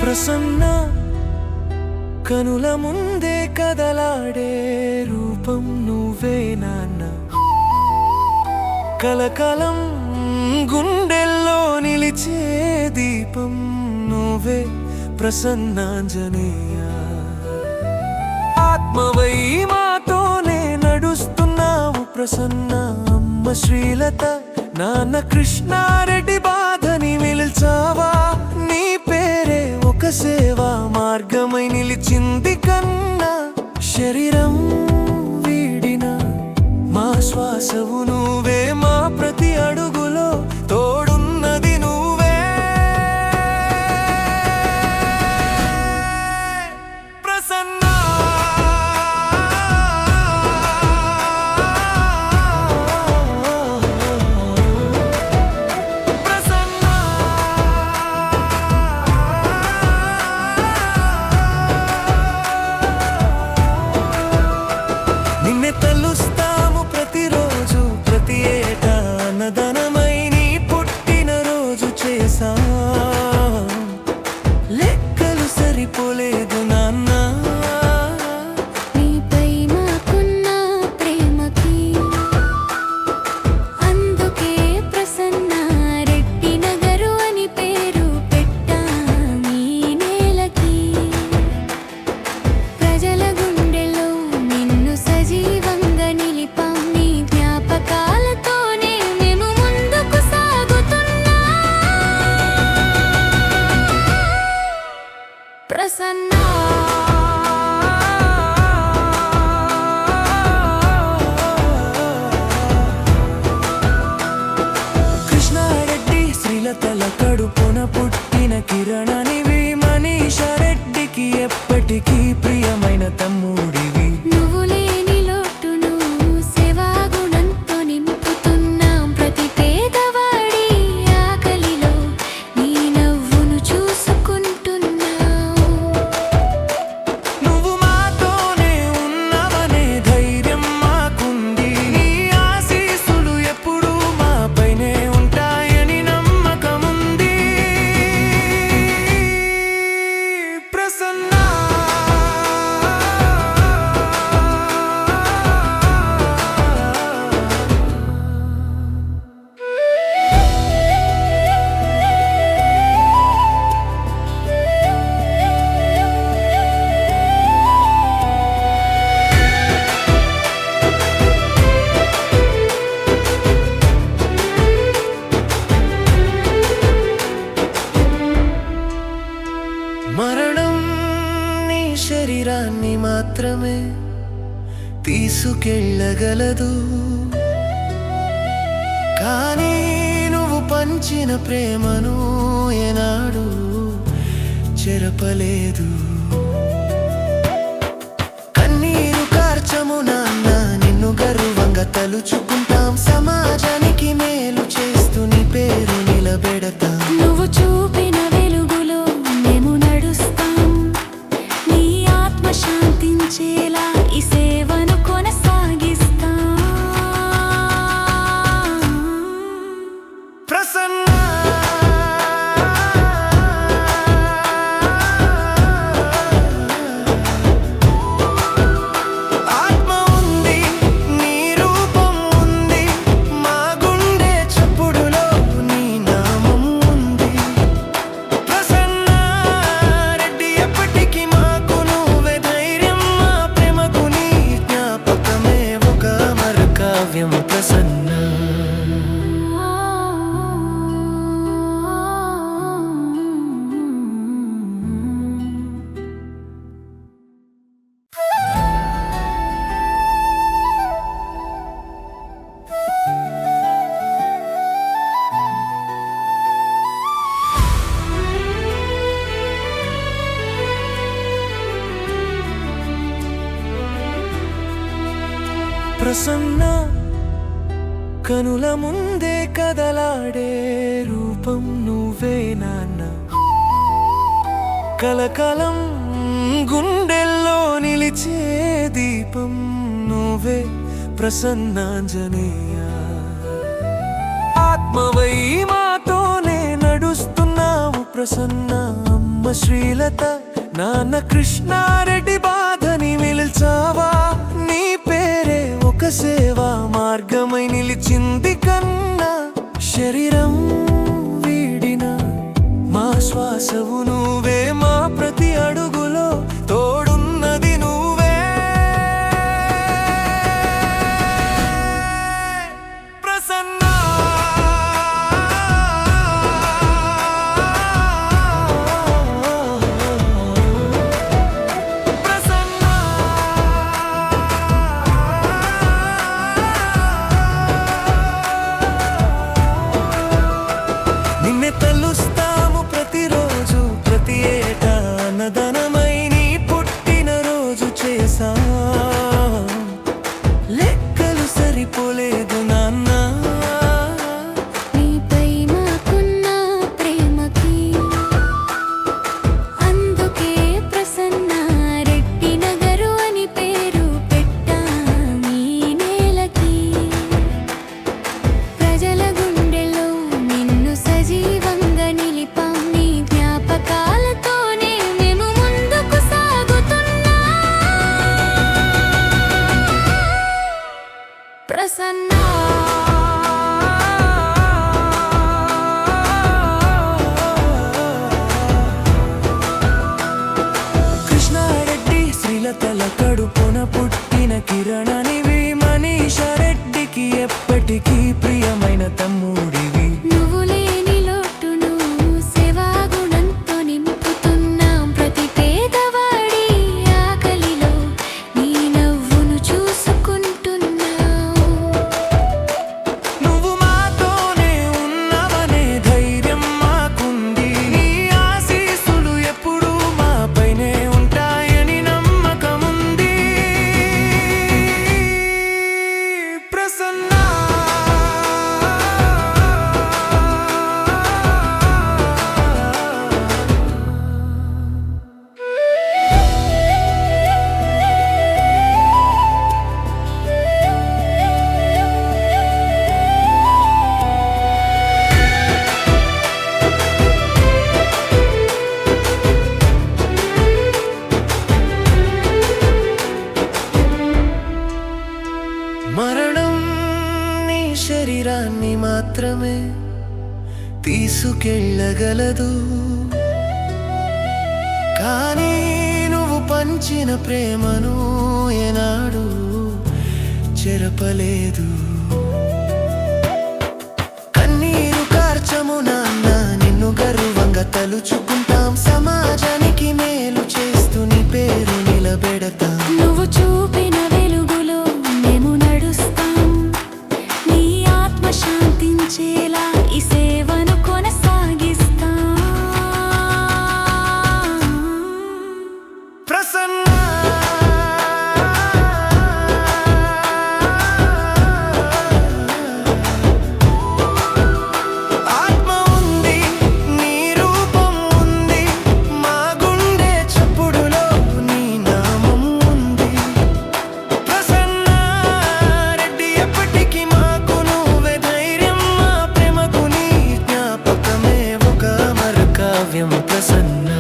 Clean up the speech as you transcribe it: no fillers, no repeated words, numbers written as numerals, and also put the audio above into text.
ప్రసన్న కనుల ముందే కదలాడే రూపం నువ్వే నాన్న. కలకాలం గుండెల్లో నిలిచే దీపం నువ్వే ప్రసన్నాంజనేయ. ఆత్మవై మాతోనే నడుస్తున్నావు ప్రసన్న. అమ్మ శ్రీలత, నాన్న కృష్ణారెడ్డి బాధని మిల్చావా. నీ పేరే ఒక సేవా మార్గమై నిలిచింది కన్నా. శరీరం వీడిన మా శ్వాసవు నువ్వే, మా ప్రతి అడుగులో తోడున్నది నువ్వే. ప్రసన్న నిన్నే తలుస్తాము ప్రతిరోజు, ప్రతి ఏటా అన్నదానమై నీ పుట్టినరోజు చేసా. లెక్కలు సరిపోలేదు నాన్న. నీపై మాకున్న ప్రేమకి అందుకే ప్రసన్నారెడ్డి నగరు అని పేరు పెట్టా నీ నేలకి. ప్రజల గుండెలో నిన్ను సజీవంగా నిలిపాం. నీ జ్ఞాపకాలతోనే మేము ముందుకు సాగుతున్నా. ప్రసన్న కృష్ణారెడ్డి శ్రీలతల కడుపున పుట్టిన కిరణనివి. మనీషా రెడ్డికి ఎప్పటికీ ప్రియమైన తమ్ముడివి. నువ్వు లేని లోటును సేవా గుణంతో నింపుతున్నాం. ప్రతి పేదవాడి ఆకలిలో నీ నవ్వును చూసుకుంటున్నాం. నువ్వు మాతోనే ఉన్నవనే ధైర్యం మాకుంది. నీ ఆశీస్సులు ఎప్పుడూ మాపైనే ఉంటాయని నమ్మకముంది. ప్రసన్న మరణం నీ శరీరాన్ని మాత్రమే తీసుకెళ్ళగలదు, కానీ నువ్వు పంచిన ప్రేమను ఏనాడు చెరపలేదు. కన్నీరు కార్చము నాన్న, నిన్ను గర్వంగా తలుచుకుంటాం. సమాజానికి మేలు చేస్తూ నీ పేరు నిలబెడతాం. నువ్వు చూపిన వెలుగులో మేము నడుస్తాం. నీ ఆత్మ శాంతించేలా ఈ సేవను కొనసాగిస్తాం. ప్రసన్న ఆత్మ ఉంది, నీ రూపం ఉంది. మా గుండె చప్పుడులో నీ నామం ఉంది. ప్రసన్న రెడ్డి ఎప్పటికీ మాకు నువ్వే ధైర్యం. మా ప్రేమకు నీ జ్ఞాపకమే ఒక అమర కావ్యం. ప్రసన్న ప్రసన్న కనుల ముందే కదలాడే రూపం నువ్వే నాన్న. కలకాలం గుండెల్లో నిలిచే దీపం నువ్వే ప్రసన్నాంజనేయ. ఆత్మవై మాతోనే నడుస్తున్నావు ప్రసన్న. అమ్మ అమ్మ శ్రీలత నాన్న కృష్ణారెడ్డి బాధని మిల్చావా నీ పేరే ఒక సేవా మార్గమై నిలిచింది కన్నా శరీరం వీడిన మా శ్వాసవు నువ్వే మా ప్రతి అడుగులో తోడున్నది నువ్వే ప్రసన్న నిన్నే తలుస్తాము ప్రతిరోజు ప్రతి ఏటా అన్నదానమై నీ పుట్టినరోజు చేసా లెక్కలు సరిపోలేదు నాన్న నీపై మాకున్న ప్రేమకి అందుకే ప్రసన్నారెడ్డి నగరు అని పేరు పెట్టాం ఈ నేలకి ప్రజల గుండెలో నిన్ను సజీవంగా నిలిపాం నీ జ్ఞాపకాలతోనే మేము ముందుకు సాగుతున్నాం ప్రసన్న కృష్ణారెడ్డి శ్రీలతల కడుపున పుట్టిన కిరణనివి మనీషా రెడ్డికి ఎప్పటికీ ప్రియమైన తమ్ముడివి నువ్వు లేని లోటును సేవా గుణంతో నింపుతున్నాం ప్రతి పేదవాడి ఆకలిలో నీ నవ్వును చూసుకుంటున్నాం నువ్వు మాతోనే ఉన్నవనే ధైర్యం మాకుంది నీ ఆశీస్సులు ఎప్పుడూ మాపైనే ఉంటాయని నమ్మకముంది ప్రసన్న మరణం నీ శరీరాన్ని మాత్రమే తీసుకెళ్ళగలదు కానీ నువ్వు పంచిన ప్రేమను ఏనాడు చెరపలేదు కన్నీరు కార్చము నాన్న నిన్ను గర్వంగా తలుచుకుంటాం సమాజానికి మేలు చేస్తూ నీ పేరు నిలబెడతాం నువ్వు చూపిన వెలుగులో మేము నడుస్తాం నీ ఆత్మ శాంతించేలా ఈ సేవను కొనసాగిస్తాం ప్రసన్న ఆత్మ ఉంది నీ రూపం ఉంది మా గుండె చప్పుడులో నీ నామం ఉంది ప్రసన్న రెడ్డి ఎప్పటికీ మాకు నువ్వే ధైర్యం మా ప్రేమకు నీ జ్ఞాపకమే ఒక అమర కావ్యం ప్రసన్న